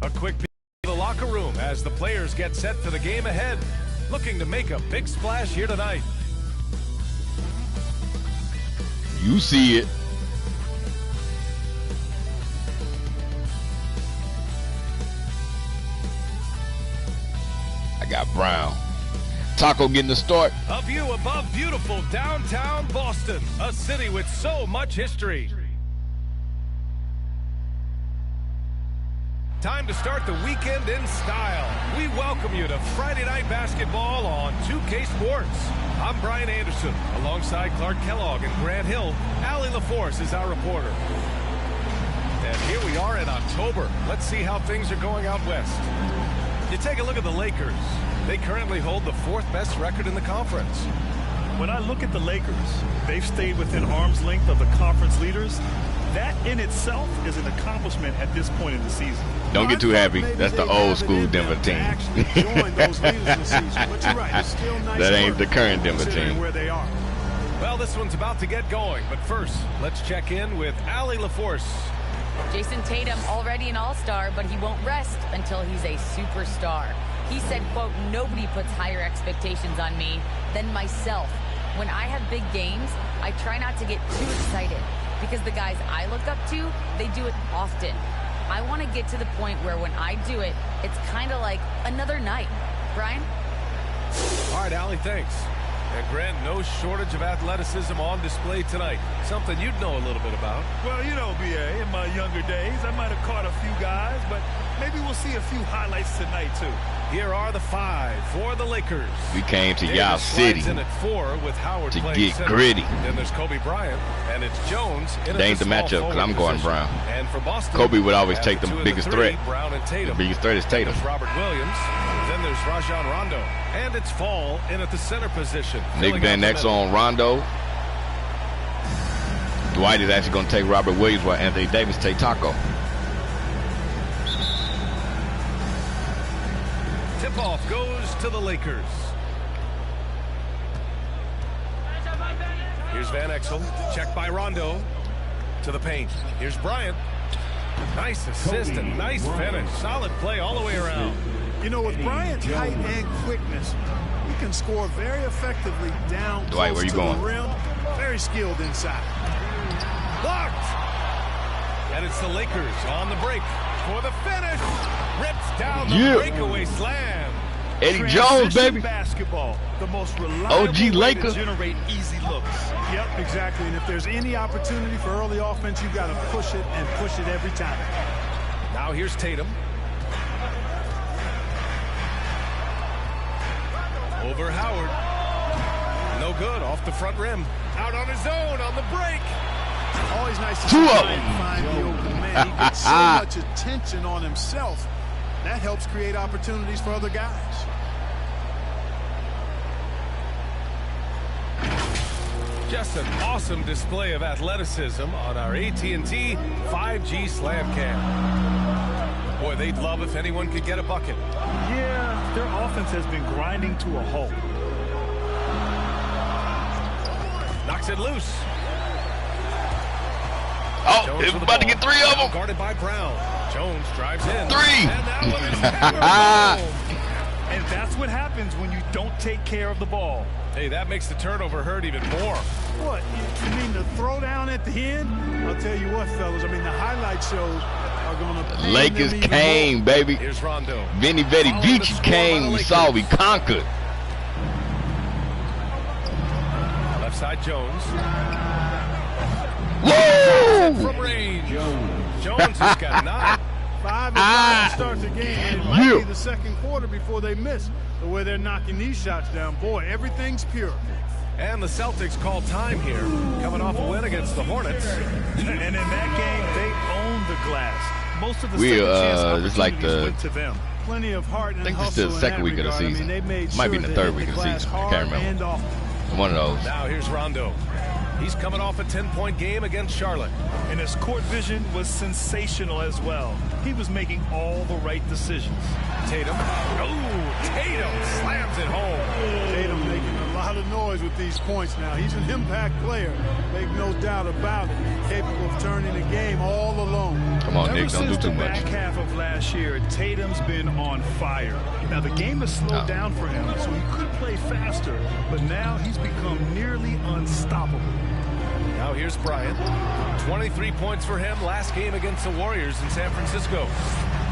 A quick peek in the locker room as the players get set for the game ahead, looking to make a big splash here tonight. You see it. I got Brown. Taco getting the start. A view above beautiful downtown Boston, a city with so much history. Time to start the weekend in style. We welcome you to Friday Night Basketball on 2K Sports. I'm Brian Anderson, alongside Clark Kellogg and Grant Hill. Allie LaForce is our reporter. And here we are in October. Let's see how things are going out west. You take a look at the Lakers. They currently hold the 4th best record in the conference. When I look at the Lakers, they've stayed within arm's length of the conference leaders. That in itself is an accomplishment at this point in the season. Don't get too happy. That's the old school Denver team. That ain't the current Denver team. Well, this one's about to get going, but first, let's check in with Allie LaForce. Jason Tatum already an all-star, but he won't rest until he's a superstar. He said, quote, "Nobody puts higher expectations on me than myself. When I have big games, I try not to get too excited because the guys I look up to, they do it often. I want to get to the point where when I do it, it's kind of like another night." Brian? All right, Allie, thanks. And Grant, no shortage of athleticism on display tonight. Something you'd know a little bit about. Well, you know, BA, in my younger days, I might have caught a few guys, but maybe we'll see a few highlights tonight, too. Here are the 5 for the Lakers. We came to y'all city in at 4 with Howard to playing get center. gritty. Then there's Kobe Bryant, and it's Jones in That ain't the matchup because I'm going Brown. And for Boston, Kobe would always take the 2 of biggest 3, threat. Brown and Tatum. The biggest threat is Tatum. There's Robert Williams. Then there's Rajon Rondo, and it's Fall in at the center position. Nick Van Exel on Rondo. Dwight is actually going to take Robert Williams while Anthony Davis take Taco. Tip-off goes to the Lakers. Here's Van Exel, checked by Rondo. To the paint. Here's Bryant. Nice assist and nice finish. Solid play all the way around. You know, with Bryant's height and quickness, he can score very effectively down Dwight, close where you to going? the rim. Very skilled inside. Blocked. And it's the Lakers on the break for the finish. Rips down the breakaway slam. Eddie Jones, baby. Basketball, the most reliable OG way Laker. to generate easy looks. Yep, exactly. And if there's any opportunity for early offense, you got to push it and push it every time. Now here's Tatum. Over Howard. No good. Off the front rim. Out on his own on the break. Always nice to 2 of Bryant them. find the open man. He gets so much attention on himself. That helps create opportunities for other guys. Just an awesome display of athleticism on our AT&T 5G Slam Cam. Boy, they'd love if anyone could get a bucket. Yeah, their offense has been grinding to a halt. Knocks it loose. Oh, it's about to get 3 of them. Guarded by Brown. Jones drives in. 3. And that one is hammered home. And that's what happens when you don't take care of the ball. Hey, that makes the turnover hurt even more. What, you mean the throwdown at the end? I'll tell you what, fellas, I mean, the highlight shows are going to... Lakers came, baby. Here's Rondo. Vinny Vetti Beach came. We saw, we conquered. Left side, Jones. Woo! From range. Jones has got 9. 5 is to start the game, and it might be the second quarter before they miss the way they're knocking these shots down. Boy, everything's pure. And the Celtics call time here, coming off a win against the Hornets. And in that game, they owned the glass. Most of the second chance opportunities like the, went to them. Plenty of heart and I think this is hustle the in second that week of the regard. I mean, season. they made Might be in sure the they third hit week of the glass season. I hard can't remember. and often. One of those. Now here's Rondo. He's coming off a 10-point game against Charlotte. And his court vision was sensational as well. He was making all the right decisions. Tatum. Oh, Tatum slams it home. Tatum making a lot lot of noise with these points now. He's an impact player. Make no doubt about it. Capable of turning a game all alone. Come on, Nick, don't do too much. Ever since the back half of last year, Tatum's been on fire. Now, the game has slowed down for him, so he could play faster, but now he's become nearly unstoppable. Now here's Bryant. 23 points for him last game against the Warriors in San Francisco.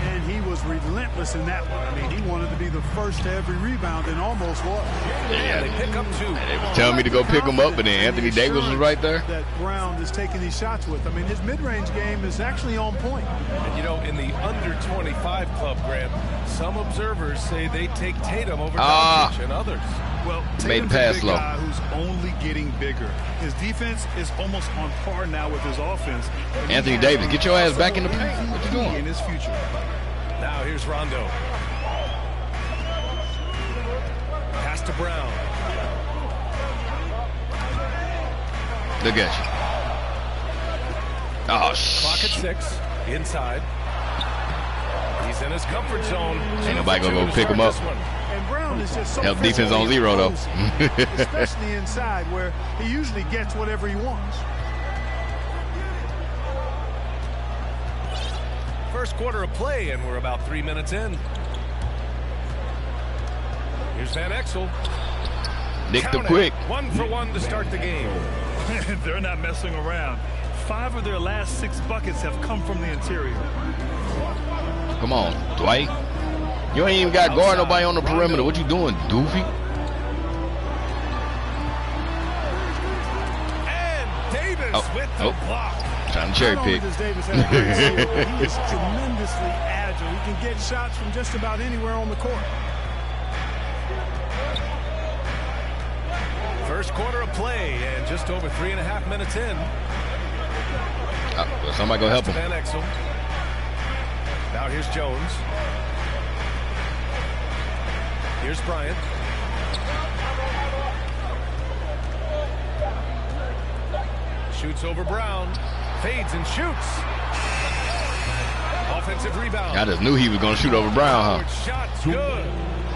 And he was relentless in that one. I mean, he wanted to be the first to every rebound and almost was. Yeah, they pick up 2. They was telling me to go pick him up, but then Anthony Davis was right there. That Brown is taking these shots with. I mean, his mid-range game is actually on point. And, you know, in the under 25 club, Grant, some observers say they take Tatum over Doncic and others. Well, made Tatum's pass a big low. guy who's only getting bigger. His defense is almost on par now with his offense. Anthony Davis, get your ass back in the paint. What you doing? In his future. Now here's Rondo. Pass to Brown. Look at you. Oh, Clock at 6. Inside. He's in his comfort zone. Ain't nobody gonna go pick him up. And Brown is just so Help defense on physically 0 though. imposing, especially inside where he usually gets whatever he wants. First quarter of play, and we're about 3 minutes in. Here's Van Exel. Nick the quick. 1 for 1 to start the game. They're not messing around. 5 of their last 6 buckets have come from the interior. Come on, Dwight. You ain't even got guard nobody on the perimeter. What you doing, doofy? And Davis with the block. Trying to cherry Not only pick. does Davis have great skill, he is tremendously agile. He can get shots from just about anywhere on the court. First quarter of play, and just over 3.5 minutes in. Well, somebody go help him. Van Exel. Now here's Jones. Here's Bryant. Shoots over Brown. Fades and shoots. Offensive rebound. I just knew he was going to shoot over Brown, huh? Shot's good.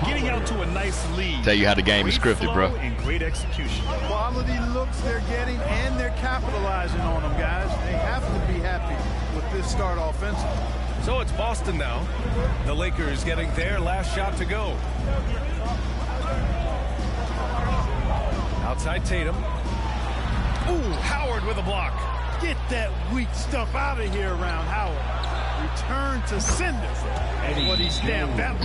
Getting out to a nice lead. Tell you how the game is scripted, bro. And great execution. Quality looks they're getting, and they're capitalizing on them, guys. They have to be happy with this start offensively. So it's Boston now. The Lakers getting their last shot to go. Outside Tatum. Ooh, Howard with a block. Get that weak stuff out of here around Howard. Return to sender. And what he stamped out.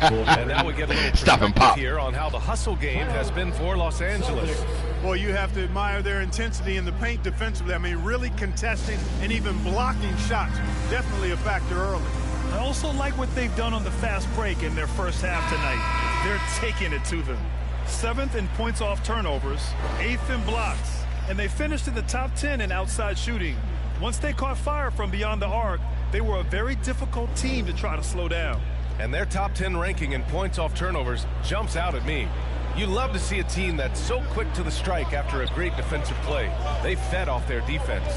And now we get a little Stop and pop here on how the hustle game has been for Los Angeles. Boy, you have to admire their intensity in the paint defensively. I mean, really contesting and even blocking shots. Definitely a factor early. I also like what they've done on the fast break in their first half tonight. They're taking it to them. 7th in points off turnovers, 8th in blocks, and they finished in the top 10 in outside shooting. Once they caught fire from beyond the arc, they were a very difficult team to try to slow down. And their top 10 ranking in points off turnovers jumps out at me. You love to see a team that's so quick to the strike after a great defensive play. They fed off their defense.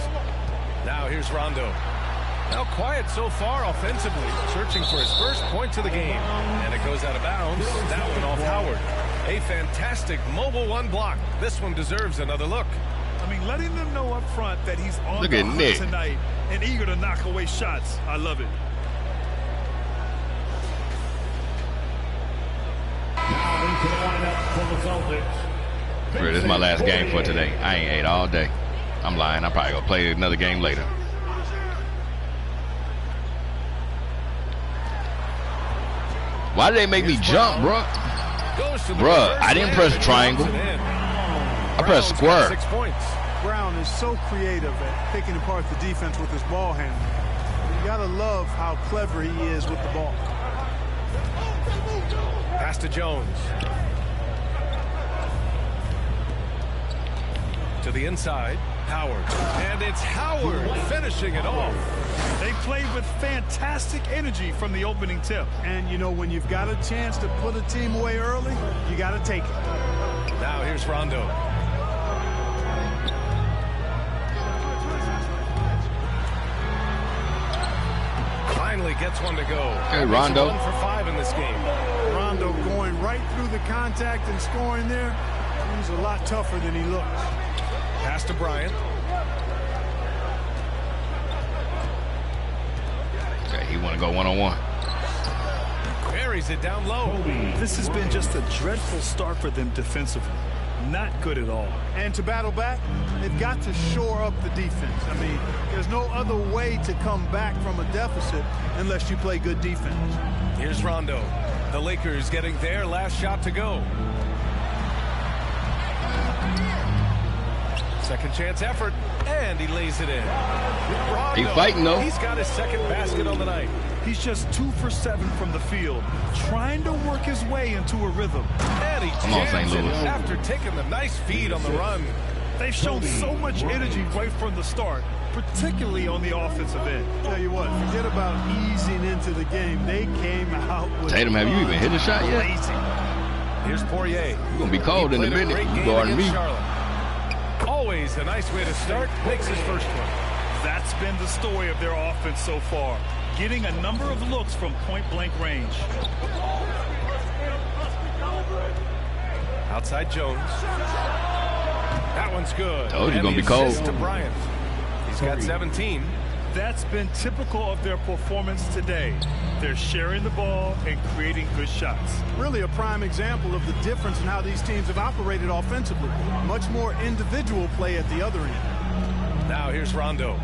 Now here's Rondo. Now quiet so far offensively, searching for his first points of the game. And it goes out of bounds. That one off Howard. A fantastic mobile 1 block. This one deserves another look. I mean, letting them know up front that he's on Look the at hunt Nick tonight and eager to knock away shots. I love it. This is my last game for today. I ain't ate all day. I'm lying. I'm probably going to play another game later. Why did they make me jump, bro? Bruh, I didn't press triangle. I pressed square. 6 points. Brown is so creative at picking apart the defense with his ball handling. You gotta love how clever he is with the ball. Pass to Jones. To the inside, Howard. And it's Howard finishing it off. They played with fantastic energy from the opening tip. And, you know, when you've got a chance to put a team away early, you got to take it. Now here's Rondo. Finally gets one to go. Hey, Rondo. He's 1 for 5 in this game. Rondo going right through the contact and scoring there. He's a lot tougher than he looks. Pass to Bryant. Okay, he want to go one-on-one. Buries it down low. This has been just a dreadful start for them defensively. Not good at all. And to battle back, they've got to shore up the defense. I mean, there's no other way to come back from a deficit unless you play good defense. Here's Rondo. The Lakers getting their last shot to go. Second chance effort, and he lays it in. Rondo, He fighting, though. He's got his second basket on the night. He's just 2 for 7 from the field, trying to work his way into a rhythm. And he Come on, St. jams it Louis. after taking the nice feed on the run. They've shown so much energy right from the start, particularly on the offensive end. Tell you what, forget about easing into the game. They came out with Tatum, have you even hit a shot yet? Lazy. Here's Poirier. You're going to be cold in a minute. You guarding me. Always a nice way to start. Makes his first one. That's been the story of their offense so far, getting a number of looks from point-blank range. Outside Jones. That one's good. Told you And gonna the be cold. assist to Bryant. He's got 17. That's been typical of their performance today. They're sharing the ball and creating good shots. really a prime example of the difference in how these teams have operated offensively. Much more individual play at the other end. Now here's Rondo.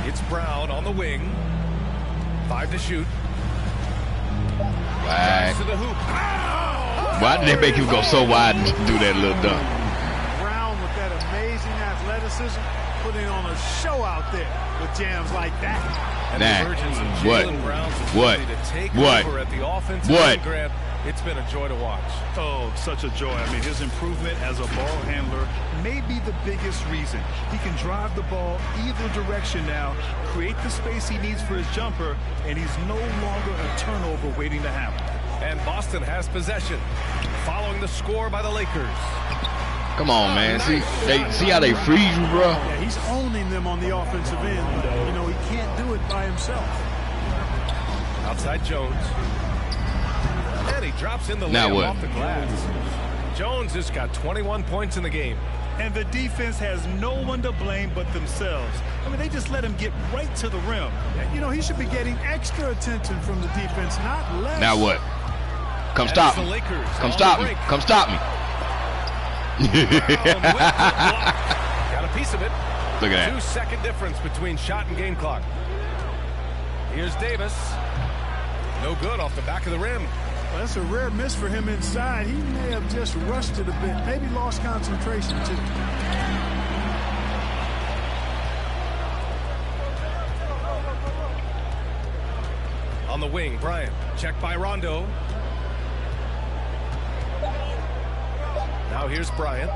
It's Brown on the wing. 5 to shoot. Why? To the hoop. Why did they make you go so wide and do that little dunk? Brown with that amazing athleticism, putting on a show out there with jams like that. And Nah. the emergence of What? Jaylen Brown's What? ability to take What? over at the offensive What? end, Grant. It's been a joy to watch. Oh, such a joy. I mean, his improvement as a ball handler may be the biggest reason. He can drive the ball either direction now, create the space he needs for his jumper, and he's no longer a turnover waiting to happen. And Boston has possession, following the score by the Lakers. Come on, man. See how they freeze you, bro? Yeah, he's owning them on the offensive end. You know, he can't do it by himself. Outside Jones. And he drops in the Now layup what? off the glass. Jones has got 21 points in the game. And the defense has no one to blame but themselves. I mean, they just let him get right to the rim. You know, he should be getting extra attention from the defense, not less. Now what? Come And stop it's me. the Lakers Come on stop the me. break. Come stop me. Brown with the block. Got a piece of it. Look at that. 2-second difference between shot and game clock. Here's Davis. No good off the back of the rim. Well, that's a rare miss for him inside. He may have just rushed it a bit, maybe lost concentration too. On the wing, Bryant. Checked by Rondo. Now here's Bryant.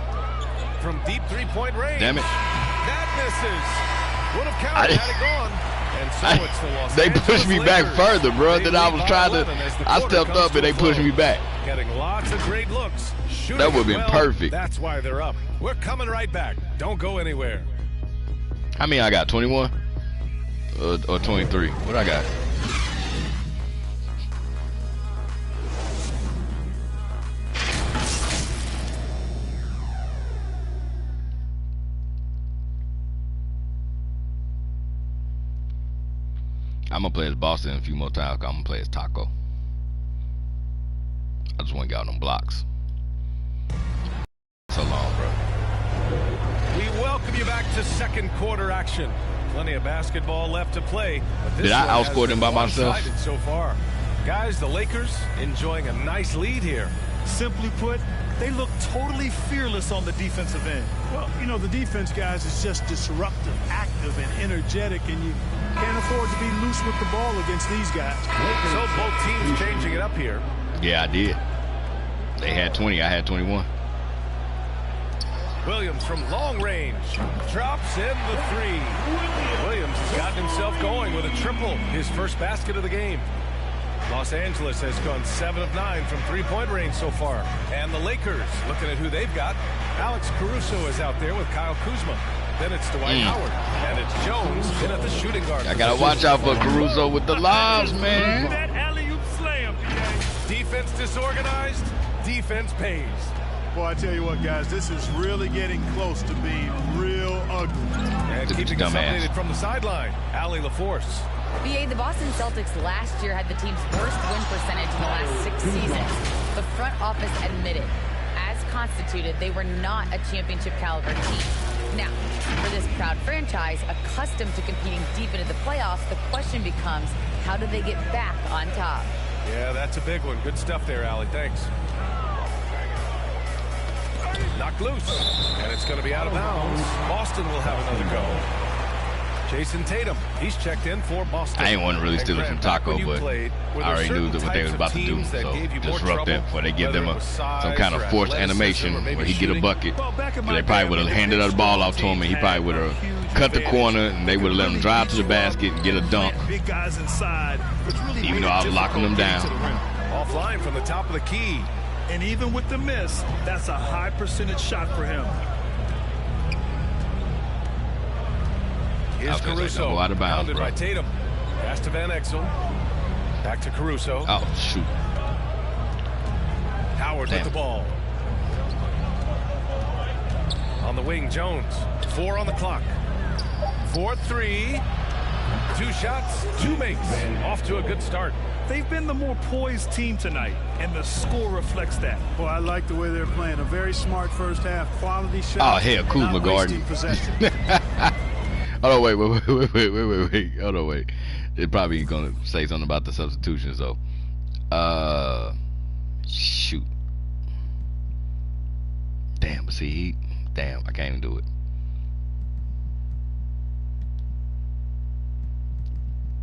From deep three-point range. Damn it. That misses. Would have counted had it gone. And so it's the Los They Angeles pushed me back Lakers. further, bro. They Then I lead was by trying 11 as to. the I quarter stepped comes up to and a they pushed close. me back. Getting lots of great looks. Shooting That would've it been well. perfect. That's why they're up. We're coming right back. Don't go anywhere. How many I got? 21 or 23? What I got? I'm gonna play as Boston a few more times. I'm gonna play as Taco. I just want to get on them blocks. So long, bro. We welcome you back to second quarter action. Plenty of basketball left to play. But this Did I one has outscore them been by myself? one-sided so far. Guys, the Lakers enjoying a nice lead here. Simply put, they look totally fearless on the defensive end. Well, you know, the defense, guys, is just disruptive, active, and energetic, and you can't afford to be loose with the ball against these guys. So both teams changing it up here. Yeah, I did. They had 20. I had 21. Williams from long range drops in the three. Williams has gotten himself going with a triple, his first basket of the game. Los Angeles has gone 7 of 9 from three-point range so far. And the Lakers, looking at who they've got, Alex Caruso is out there with Kyle Kuzma. Then it's Dwight Howard. And it's Jones in at the shooting guard. I gotta watch out for Caruso with the lobs, man. That alley-oop slam, BA. Defense disorganized, defense pays. Well, I tell you what, guys, this is really getting close to being real ugly. And keeping us updated from the sideline, Allie LaForce. BA, the Boston Celtics last year had the team's worst win percentage in the last 6 seasons. The front office admitted, as constituted, they were not a championship caliber team. Now, for this proud franchise, accustomed to competing deep into the playoffs, the question becomes, how do they get back on top? Yeah, that's a big one. Good stuff there, Allie. Thanks. Knocked loose, and it's going to be out of bounds. Boston will have another go. Jason Tatum, he's checked in for Boston. I ain't want to really steal it from Taco, but I already knew what they was about to do, so disrupt them before they give them some kind of forced animation where he get a bucket. They probably would have handed the ball off to him, and he probably would have cut the corner, and they would have let him drive to the basket and get a dunk, even though I was locking them down. Offline from the top of the key. And even with the miss, that's a high percentage shot for him. Here's Caruso, out of bounds, by Tatum. Pass to Van Exel. Back to Caruso. Oh, shoot. Howard with the ball. On the wing, Jones. 4 on the clock. 4-3. 2 shots, 2 makes. Off to a good start. They've been the more poised team tonight, and the score reflects that. Well, I like the way they're playing. A very smart first half. Quality shot. Oh, hell, Kuzma guarding. Oh, no, wait. Hold on, wait. They're probably going to say something about the substitutions, though. Shoot. Damn, but see, damn, I can't even do it.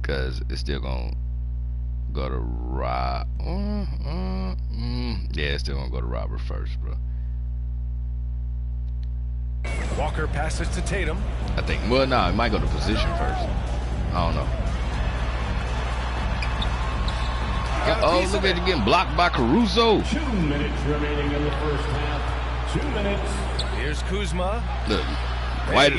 Because it's still going to go to Rob. Yeah, it's still going to go to Robert first, bro. Walker passes to Tatum. I think, well, no, it might go to position first. I don't know. Uh-oh, look at it getting blocked by Caruso. 2 minutes remaining in the first half. 2 minutes. Here's Kuzma. Look,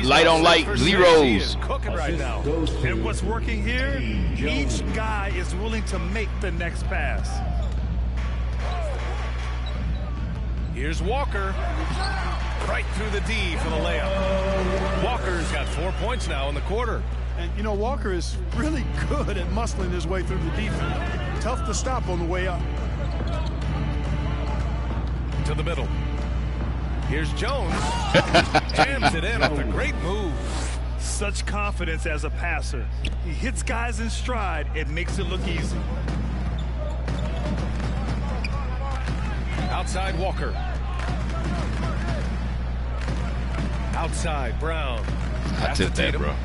light on light, zeros. He is cooking right now. And what's working here? Each guy is willing to make the next pass. Here's Walker. Right through the D for the layup. Walker's got 4 points now in the quarter. And, you know, Walker is really good at muscling his way through the defense. Tough to stop on the way up. To the middle. Here's Jones. Jams it in with a great move. Such confidence as a passer. He hits guys in stride. It makes it look easy. Outside Walker. Outside Brown. I tipped that, bro.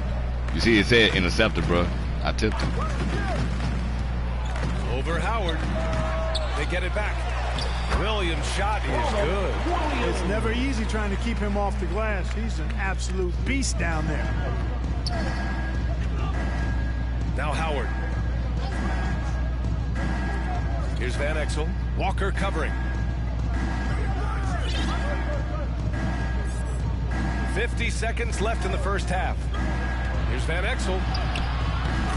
You see it said interceptor, bro. I tipped him. Over Howard. They get it back. Williams' shot is good. It's never easy trying to keep him off the glass. He's an absolute beast down there. Now Howard. Here's Van Exel. Walker covering. 50 seconds left in the first half. Here's Van Exel.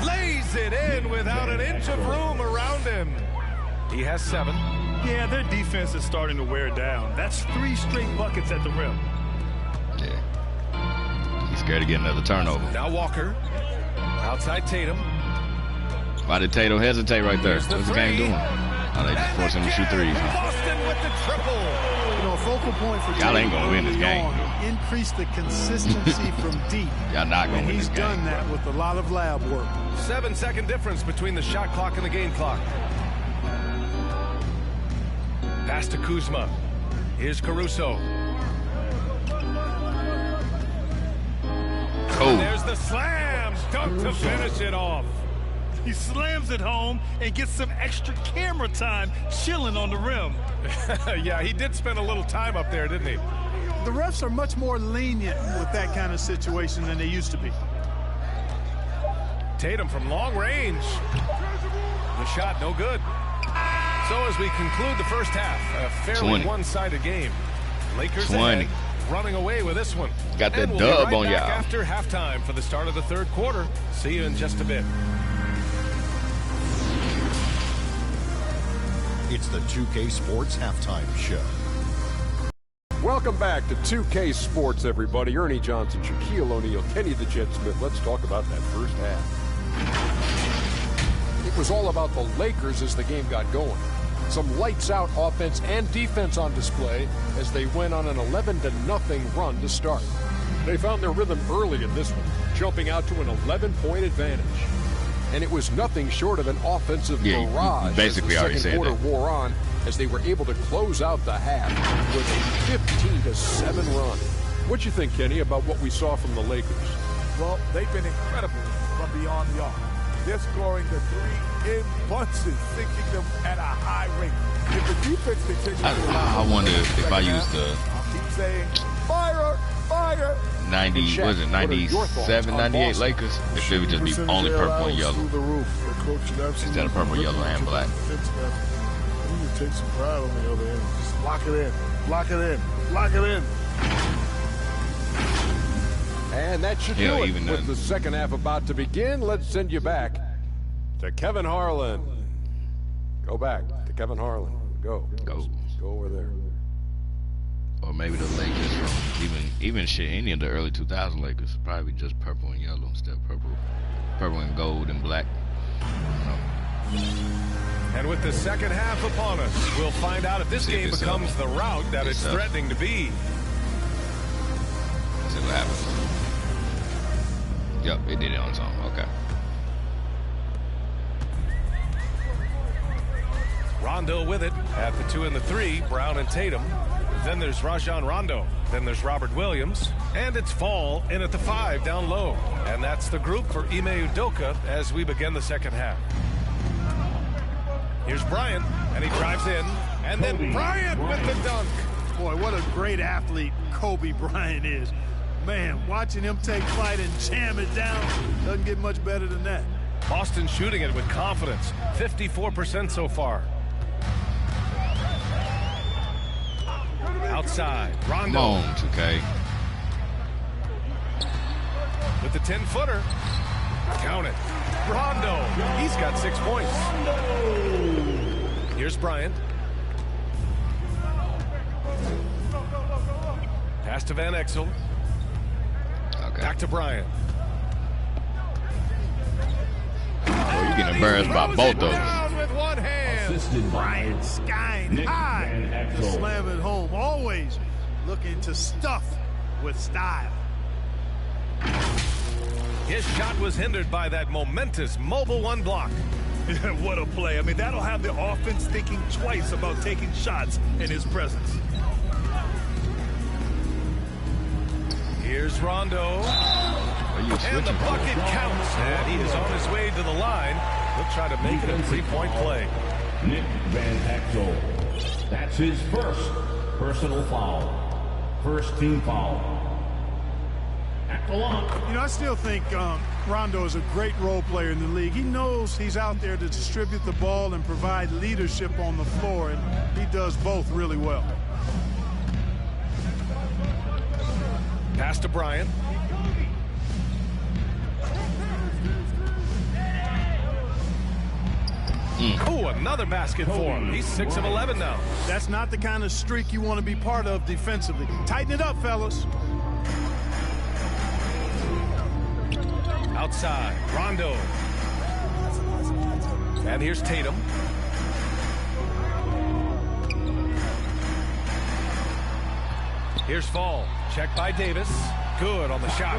Lays it in without an inch of room around him. He has 7. Yeah, their defense is starting to wear down. That's 3 straight buckets at the rim. Yeah. He's scared to get another turnover. Now Walker. Outside Tatum. Why did Tatum hesitate right there? What's the game doing? Oh, they just forced him to shoot threes. Boston with the triple. You know, a focal point for y'all ain't gonna win this game. Increase the consistency from deep. Y'all not gonna win this game. He's done that with a lot of lab work. 7-second difference between the shot clock and the game clock. Pass to Kuzma. Here's Caruso. Oh. There's the slam dunk to finish it off. He slams it home and gets some extra camera time chilling on the rim. Yeah, he did spend a little time up there, didn't he? The refs are much more lenient with that kind of situation than they used to be. Tatum from long range. The shot no good. So as we conclude the first half, a fairly one-sided game. Lakers ahead, running away with this one. Got that dub on y'all. After halftime for the start of the third quarter. See you in just a bit. It's the 2K Sports Halftime Show. Welcome back to 2K Sports, everybody. Ernie Johnson, Shaquille O'Neal, Kenny the Jet Smith. Let's talk about that first half. It was all about the Lakers as the game got going. Some lights-out offense and defense on display as they went on an 11-0 run to start. They found their rhythm early in this one, jumping out to an 11-point advantage. And it was nothing short of an offensive barrage basically as the second quarter wore on, as they were able to close out the half with a 15-7 run. What you think, Kenny, about what we saw from the Lakers? Well, they've been incredible from beyond the arc. They're scoring the three in bunches, sinking them at a high rate. If the defense continues I wonder if I use the I'll keep saying, fire, fire. 90, was it 97, 98 Lakers? If it would just be only purple and yellow instead of purple, yellow, and black. You can take some pride on the other end. Just lock it in, lock it in, lock it in. And that should do it. With the second half about to begin, let's send you back to Kevin Harlan. Go back to Kevin Harlan. Go over there. Or maybe the Lakers from even shit, any of the early 2000 Lakers, probably just purple and yellow instead of purple and gold and black. And with the second half upon us, we'll find out if this game becomes the route that it's threatening to be. See what happens. Yep, it did it on its own. Okay. Rondo with it at the 2 and the 3, Brown and Tatum. Then there's Rajon Rondo. Then there's Robert Williams. And it's Fall in at the 5 down low. And that's the group for Ime Udoka as we begin the second half. Here's Bryant, and he drives in. And then Bryant with the dunk. Boy, what a great athlete Kobe Bryant is. Man, watching him take flight and jam it down doesn't get much better than that. Boston shooting it with confidence. 54% so far. Outside, Rondo. Come on, 2K. With the 10-footer. Count it. Rondo. He's got 6 points. Here's Bryant. Pass to Van Exel. Okay. Back to Bryant. Oh, you're getting embarrassed by both of them. With one hand. Bryant skying high to slam it home. Always looking to stuff with style. His shot was hindered by that momentous mobile one block. What a play. I mean, that'll have the offense thinking twice about taking shots in his presence. Here's Rondo. And the bucket counts. And he is on his way to the line. He'll try to make it a 3-point play. Nick Van Exel. That's his first personal foul. First team foul. You know, I still think Rondo is a great role player in the league. He knows he's out there to distribute the ball and provide leadership on the floor, and he does both really well. Pass to Bryant. Oh, another basket for him. He's 6 of 11 now. That's not the kind of streak you want to be part of defensively. Tighten it up, fellas. Outside, Rondo. And here's Tatum. Here's Fall. Checked by Davis. Good on the shot.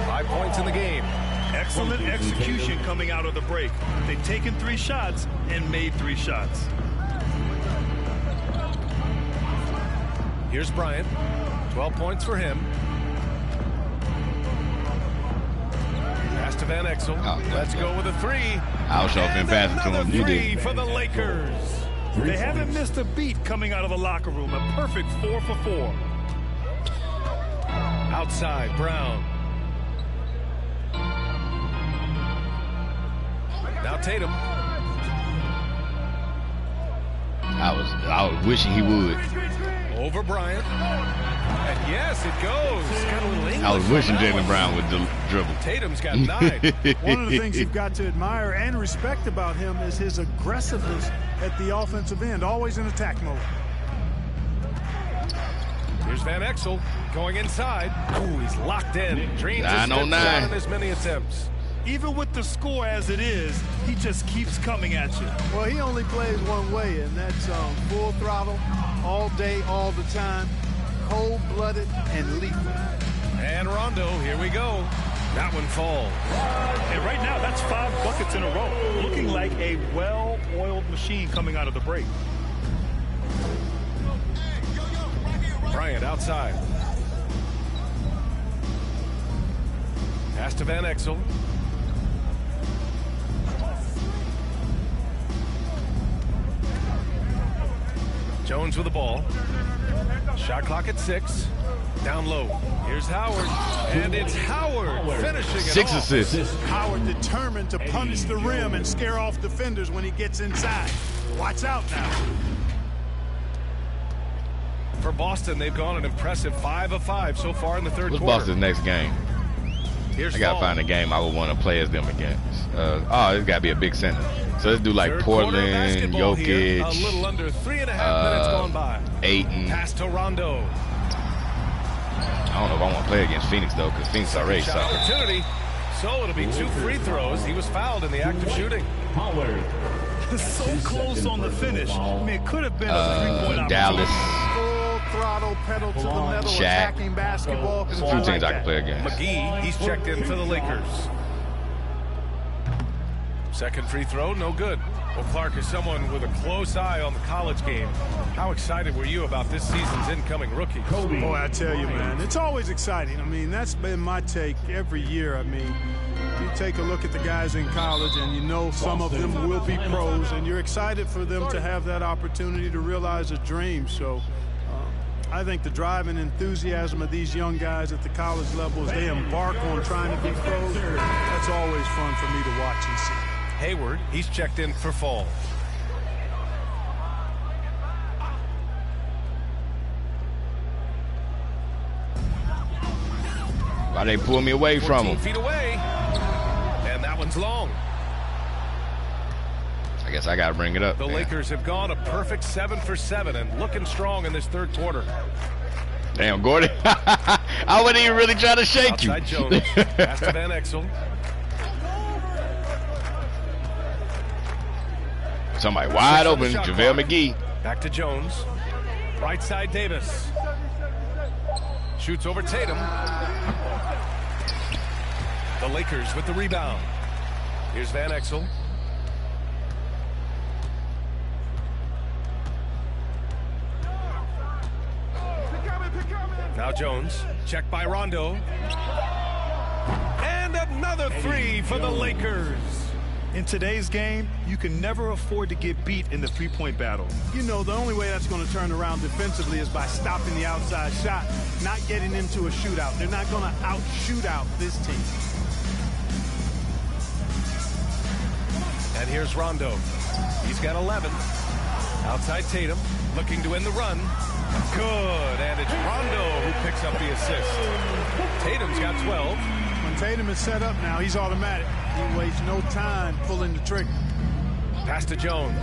5 points in the game. Excellent execution coming out of the break. They've taken 3 shots and made 3 shots. Here's Bryant. 12 points for him. Pass to Van Exel. Let's go with a 3. I'll show him passing to him. You 3 did. for the Lakers. They haven't missed a beat coming out of the locker room. A perfect 4 for 4. Outside, Brown. Now Tatum. I was wishing he would. Over Bryant. And yes, it goes. Got a little English. I was wishing Jaylen Brown would dribble. Tatum's got 9. One of the things you've got to admire and respect about him is his aggressiveness at the offensive end, always in attack mode. Here's Van Exel going inside. Ooh, he's locked in. Dreams is on as many attempts. Even with the score as it is, he just keeps coming at you. Well, he only plays one way, and that's full throttle, all day, all the time, cold-blooded and lethal. And Rondo, here we go. That one falls. And right now, that's 5 buckets in a row. Looking like a well-oiled machine coming out of the break. Bryant outside. Pass to Van Exel. Jones with the ball. Shot clock at 6. Down low. Here's Howard. And it's Howard finishing it 6 off. assists. Howard determined to punish the rim and scare off defenders when he gets inside. Watch out now. For Boston, they've gone an impressive 5 of 5 so far in the third quarter. What's Boston's next game? Here's I got to find a game I would want to play as them against. It's got to be a big center. So let's do like third Portland, Jokic, here, a little under 3.5 minutes gone by. Ayton. Pass to Rondo. I don't know if I want to play against Phoenix, though, because Phoenix already sucks. Opportunity. So it'll be 2 free throws. He was fouled in the act of shooting. So close on the finish. I mean, it could have been a 3-point opportunity. Dallas. Full throttle, pedal to the metal, Shaq. attacking basketball. There's a few teams I can play against. McGee, he's checked in for the Lakers. Second free throw, no good. Well, Clark, is someone with a close eye on the college game. How excited were you about this season's incoming rookie? Boy, I tell you, man, it's always exciting. I mean, that's been my take every year. I mean, you take a look at the guys in college and you know some of them will be pros, and you're excited for them to have that opportunity to realize a dream. So I think the drive and enthusiasm of these young guys at the college level as they embark on trying to be pros, that's always fun for me to watch and see. Hayward, he's checked in for Fall. Why they pull me away from him? 14 feet away. And that one's long. I guess I got to bring it up. The Lakers have gone a perfect 7 for 7 and looking strong in this third quarter. Damn, Gordon. I wasn't even really trying to shake Outside you. Jones. Pass to Van Exel. Somebody wide open, JaVale McGee. Back to Jones. Right side Davis. Shoots over Tatum. The Lakers with the rebound. Here's Van Exel. Now Jones. Checked by Rondo. And another 3 for the Lakers. In today's game, you can never afford to get beat in the 3-point battle. You know, the only way that's going to turn around defensively is by stopping the outside shot, not getting into a shootout. They're not going to out-shoot out this team. And here's Rondo. He's got 11. Outside Tatum, looking to end the run. Good, and it's Rondo who picks up the assist. Tatum's got 12. When Tatum is set up now, he's automatic. He wastes no time pulling the trigger. Pass to Jones.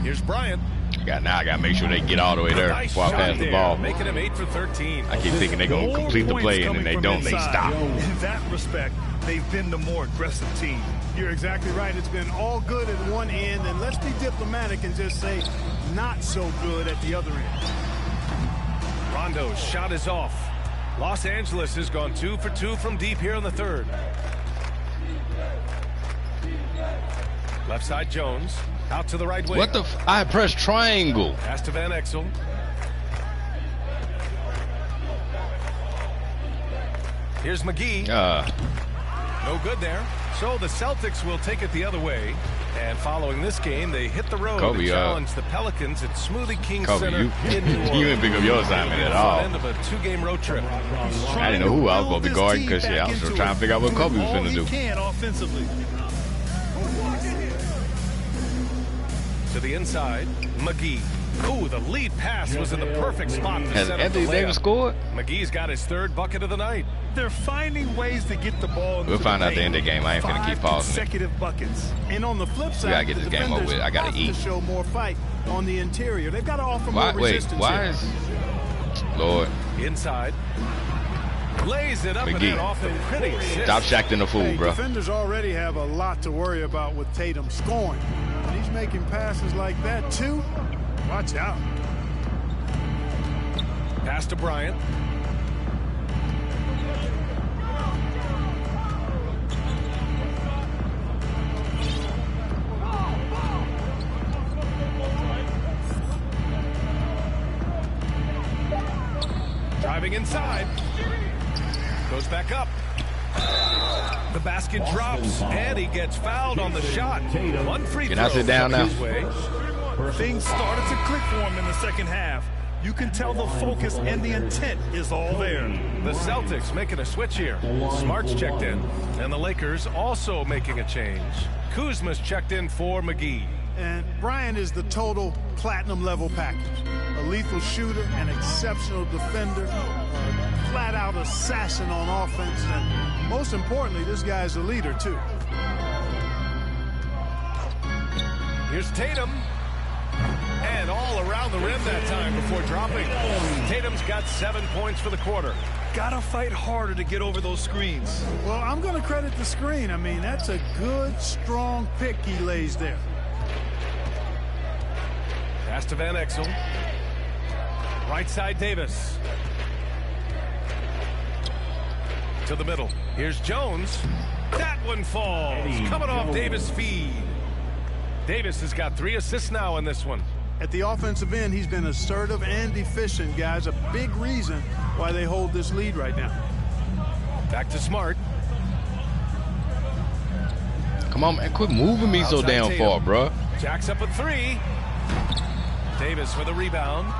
Here's Bryant. Now I got to make sure they get all the way there before I pass the ball. Making him 8 for 13. I keep thinking they're going to complete the play, and then they don't. They stop. In that respect, they've been the more aggressive team. You're exactly right. It's been all good at one end, and let's be diplomatic and just say not so good at the other end. Rondo's shot is off. Los Angeles has gone 2 for 2 from deep here in the third. Left side Jones. Out to the right wing. What the I pressed triangle. Pass to Van Exel. Here's McGee. No good there. So the Celtics will take it the other way. And following this game, they hit the road to challenge the Pelicans at Smoothie King Center in New Orleans. You didn't pick up your assignment at all. End of a 2-game road trip. I didn't know who I was going to be guarding because I was trying to figure out what Kobe was going to do. Offensively. To the inside, McGee. Ooh, the lead pass was in the perfect spot to Has set Anthony up the Davis layup. scored? McGee's got his 3rd bucket of the night. They're finding ways to get the ball into We'll find out at the paint. end of the game. I ain't finna keep 5 pausing it. consecutive buckets. And on the flip side, gotta get the this game over defenders with. I gotta have eat. to show more fight on the interior. They've got to offer more resistance. Why here. is Lord Inside. Lays it up and McGee. then off the pretty assist. Stop shacking the fool, Hey, bro. defenders already have a lot to worry about with Tatum scoring. When he's making passes like that too, watch out. Pass to Bryant. Driving inside. Goes back up. The basket drops, and he gets fouled on the shot. 1 free throw. Can I sit down now? his way. Things started to click for him in the second half. You can tell the focus and the intent is all there. The Celtics making a switch here. Smart's checked in, and the Lakers also making a change. Kuzma's checked in for McGee. And Bryant is the total platinum level package. A lethal shooter, an exceptional defender, a flat-out assassin on offense, and most importantly, this guy's a leader too. Here's Tatum. And all around the rim that time before dropping. Tatum's got 7 points for the quarter. Gotta fight harder to get over those screens. Well, I'm going to credit the screen. I mean, that's a good, strong pick he lays there. Pass to Van Exel. Right side Davis. To the middle. Here's Jones. That one falls. Coming off Davis' feed. Davis has got 3 assists now in this one. At the offensive end, he's been assertive and efficient, guys. A big reason why they hold this lead right now. Back to Smart. Come on, man. Quit moving me so damn far, bro. Jacks up a 3. Davis with a rebound.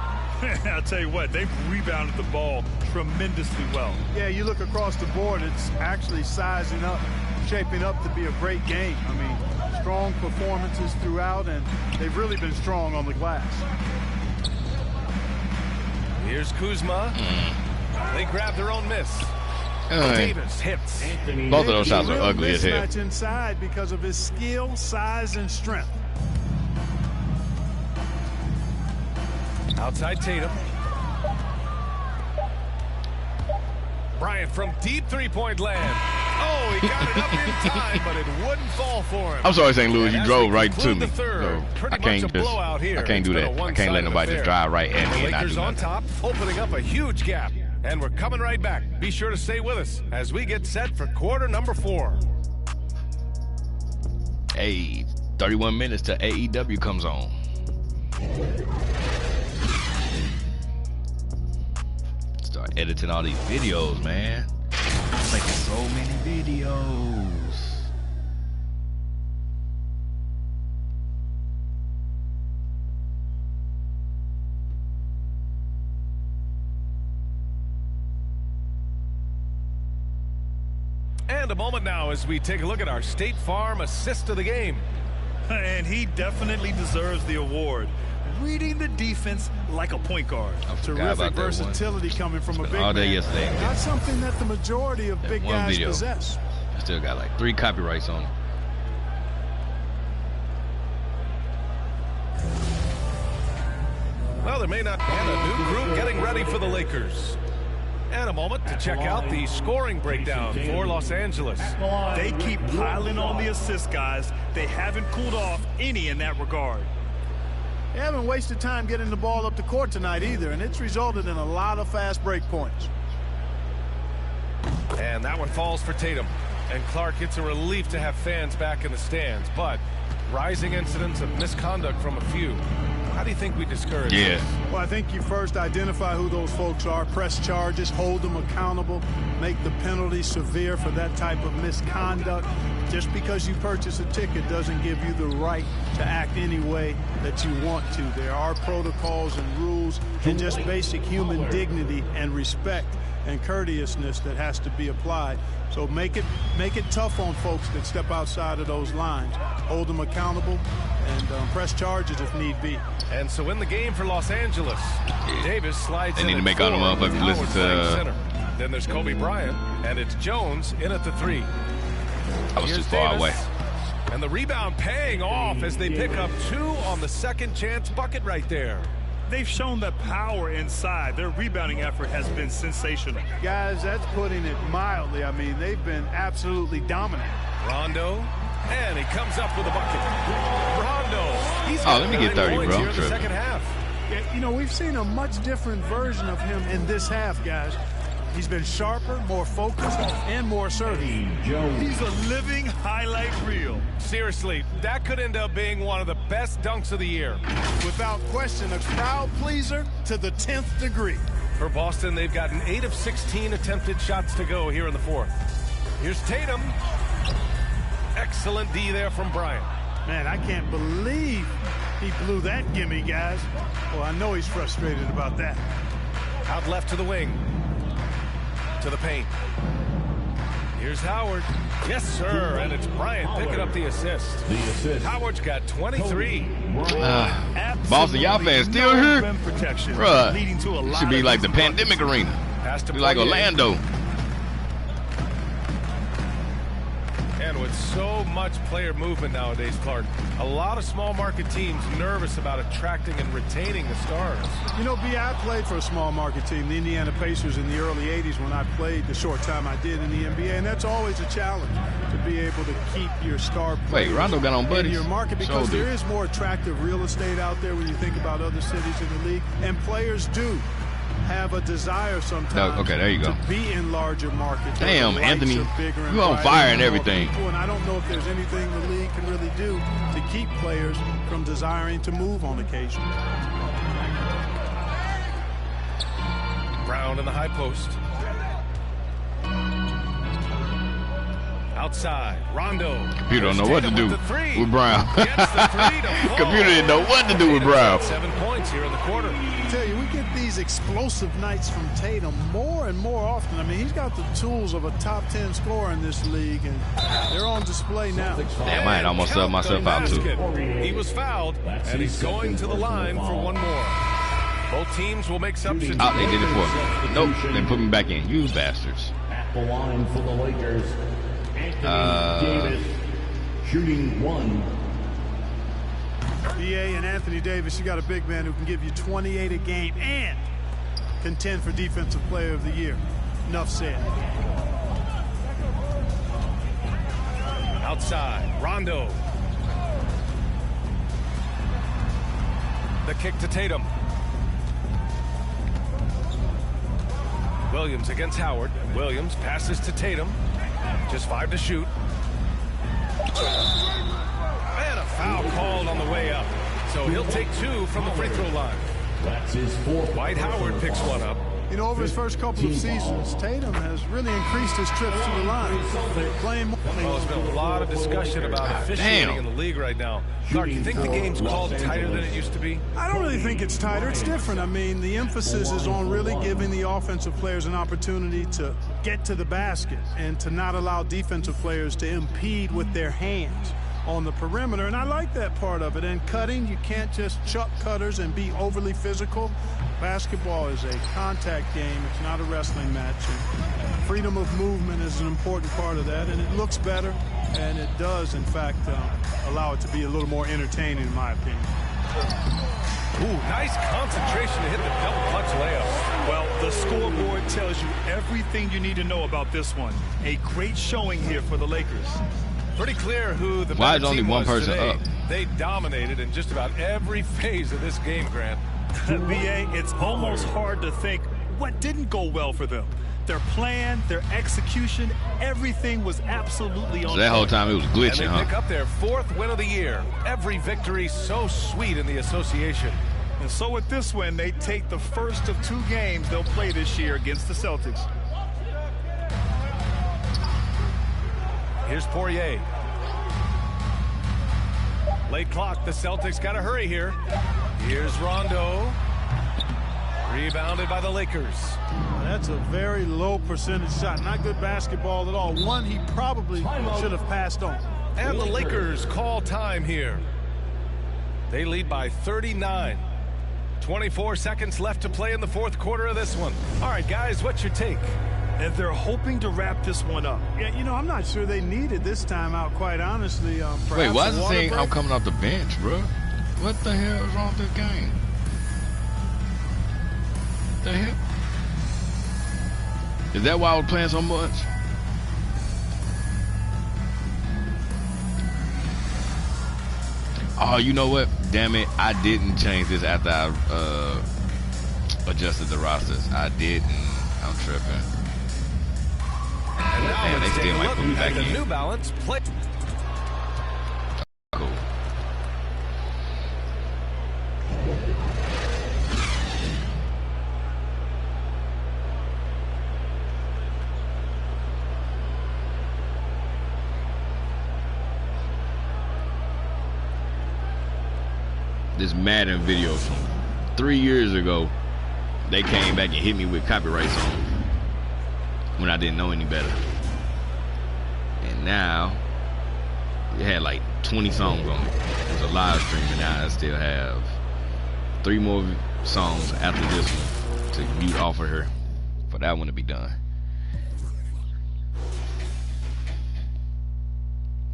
I'll tell you what, they've rebounded the ball tremendously well. Yeah, you look across the board, it's actually sizing up, shaping up to be a great game. I mean, strong performances throughout, and they've really been strong on the glass. Here's Kuzma. They grab their own miss. Davis hits. Both of those shots are ugly as hell. Mismatch inside because of his skill, size, and strength. Outside Tatum. Bryant from deep three-point land. Oh, he got it up in time, but it wouldn't fall for him. I'm sorry, St. Louis, you drove right to me. Third, so I can't do that. I can't let nobody just drive right at me and not do Lakers on nothing. top, opening up a huge gap. And we're coming right back. Be sure to stay with us as we get set for quarter number 4. Hey, 31 minutes till AEW comes on. Start editing all these videos, man. I'm making so many videos. And a moment now as we take a look at our State Farm assist of the game. And he definitely deserves the award. Reading the defense like a point guard. Terrific versatility coming from a big all day man. yesterday. Not something that the majority of big guys video. possess. I still got like 3 copyrights on it. Well, there may not be a new group getting ready for the Lakers. And a moment to check out the scoring breakdown for Los Angeles. They keep piling on the assist, guys. They haven't cooled off any in that regard. They haven't wasted time getting the ball up the court tonight either, and it's resulted in a lot of fast break points. And that one falls for Tatum. And Clark, it's a relief to have fans back in the stands, but rising incidents of misconduct from a few. How do you think we discourage this? Well, I think you first identify who those folks are, press charges, hold them accountable, make the penalty severe for that type of misconduct. Just because you purchase a ticket doesn't give you the right to act any way that you want to. There are protocols and rules and just basic human dignity and respect and courteousness that has to be applied. So make it tough on folks that step outside of those lines. Hold them accountable and press charges if need be. And so in the game for Los Angeles, Davis slides they in. They need to make all the motherfuckers listen to. Then there's Kobe Bryant, and it's Jones in at the 3. I was too far away. And the rebound paying off as they pick up 2 on the second chance bucket right there. They've shown the power inside. Their rebounding effort has been sensational. Guys, that's putting it mildly. I mean, they've been absolutely dominant. Rondo, and he comes up with a bucket. Rondo, he's got let me get 30, bro. Here in the second half. Yeah, you know, we've seen a much different version of him in this half, guys. He's been sharper, more focused, and more assertive. He's a living highlight reel. Seriously, that could end up being one of the best dunks of the year. Without question, a crowd pleaser to the 10th degree. For Boston, they've gotten 8 of 16 attempted shots to go here in the 4th. Here's Tatum. Excellent D there from Bryant. Man, I can't believe he blew that gimme, guys. Well, I know he's frustrated about that. Out left to the wing. To the paint. Here's Howard. Yes, sir. And it's Bryant picking up the assist. Howard's got 23. Boston, y'all fans still here? Bruh, it should be like the pandemic arena. Be like Orlando. And with so much player movement nowadays, Clark, a lot of small market teams nervous about attracting and retaining the stars. You know, B, I played for a small market team, the Indiana Pacers, in the early 80s when I played the short time I did in the NBA, and that's always a challenge to be able to keep your star players. Wait, Rondo got on buddies. In your market, because there is more attractive real estate out there when you think about other cities in the league, and players do have a desire sometimes okay, there you go. to be in larger markets. Damn, Anthony, you on fire and everything. And I don't know if there's anything the league can really do to keep players from desiring to move on occasion. Brown in the high post. Outside, Rondo. Computer don't know what to do with Brown. Computer didn't know what to do with Brown. 7 points here in the quarter. I tell you, we get these explosive nights from Tatum more and more often. I mean, he's got the tools of a top 10 scorer in this league, and they're on display now. Damn, I had almost subbed myself out too. He was fouled, and he's going to the line for one more. Both teams will make substitutions. Oh, they did it for me. Nope, they put me back in. You bastards. At the line for the Lakers, Anthony Davis, shooting 1. BA and Anthony Davis, you got a big man who can give you 28 a game and contend for Defensive Player of the Year. Enough said. Outside, Rondo. The kick to Tatum. Williams against Howard. Williams passes to Tatum. Just 5 to shoot. And a foul called on the way up. So he'll take 2 from the free throw line. That's his 4th. Dwight Howard picks one up. You know, over his first couple of seasons, Tatum has really increased his trips to the line. Playing more. Well, there's been a lot of discussion about officiating in the league right now. Clark, you think the game's called tighter than it used to be? I don't really think it's tighter. It's different. I mean, the emphasis is on really giving the offensive players an opportunity to get to the basket and to not allow defensive players to impede with their hands on the perimeter, and I like that part of it. And cutting, you can't just chuck cutters and be overly physical. Basketball is a contact game. It's not a wrestling match. And freedom of movement is an important part of that, and it looks better, and it does, in fact, allow it to be a little more entertaining, in my opinion. Ooh, nice concentration to hit the double clutch layup. Well, the scoreboard tells you everything you need to know about this one. A great showing here for the Lakers. Pretty clear who the Why is only one person today. up? They dominated in just about every phase of this game, Grant. BA, it's almost hard to think what didn't go well for them. Their plan, their execution, everything was absolutely on. So that whole time it was glitching, and they pick up their 4th win of the year. Every victory so sweet in the association. And so with this win, they take the first of 2 games they'll play this year against the Celtics. Here's Poirier. Late clock, the Celtics got to hurry here. Here's Rondo. Rebounded by the Lakers. That's a very low percentage shot. Not good basketball at all. One he probably should have passed on. And the Lakers call time here. They lead by 39. 24 seconds left to play in the fourth quarter of this one. All right, guys, what's your take? And they're hoping to wrap this one up. Yeah, you know, I'm not sure they needed this timeout, quite honestly. Wait, why is it saying I'm coming off the bench, bro? What the hell is wrong with this game? The hell? Is that why I was playing so much? Oh, you know what? Damn it, I didn't change this after I adjusted the rosters. I didn't. I'm tripping. And now damn, they still might put me back the in. New Balance play. Cool. This Madden video from 3 years ago, they came back and hit me with copyright songs when I didn't know any better. And now it had like 20 songs on it. It was a live stream, and now I still have 3 more songs after this one to mute off of her for that one to be done.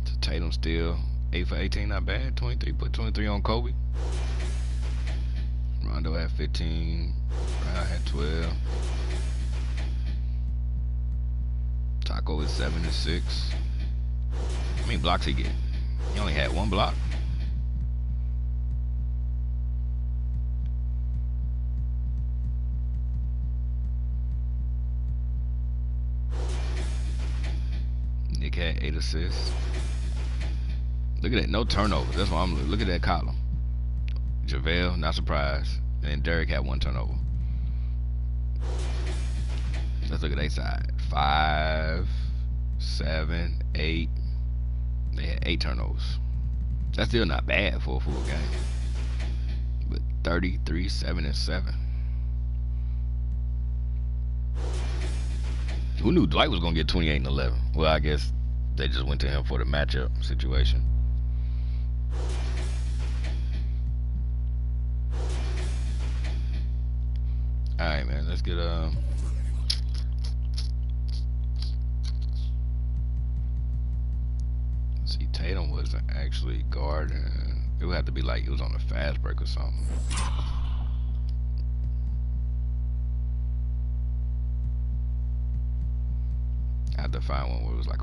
So Tatum still 8 for 18, not bad. 23, put 23 on Kobe. Rondo had 15. Brown had 12. Taco is 7 and 6. How many blocks he get? He only had 1 block. Nick had 8 assists. Look at that, no turnovers. That's why I'm looking. Look at that column. JaVale, not surprised. And Derek had 1 turnover. Let's look at their side. 5, 7, 8. They had 8 turnovers. That's still not bad for a full game. But 33, 7, and 7. Who knew Dwight was gonna get 28 and 11? Well, I guess they just went to him for the matchup situation. Alright, man, let's get see, Tatum wasn't actually guarding. It would have to be like it was on a fast break or something. I had to find one where it was like a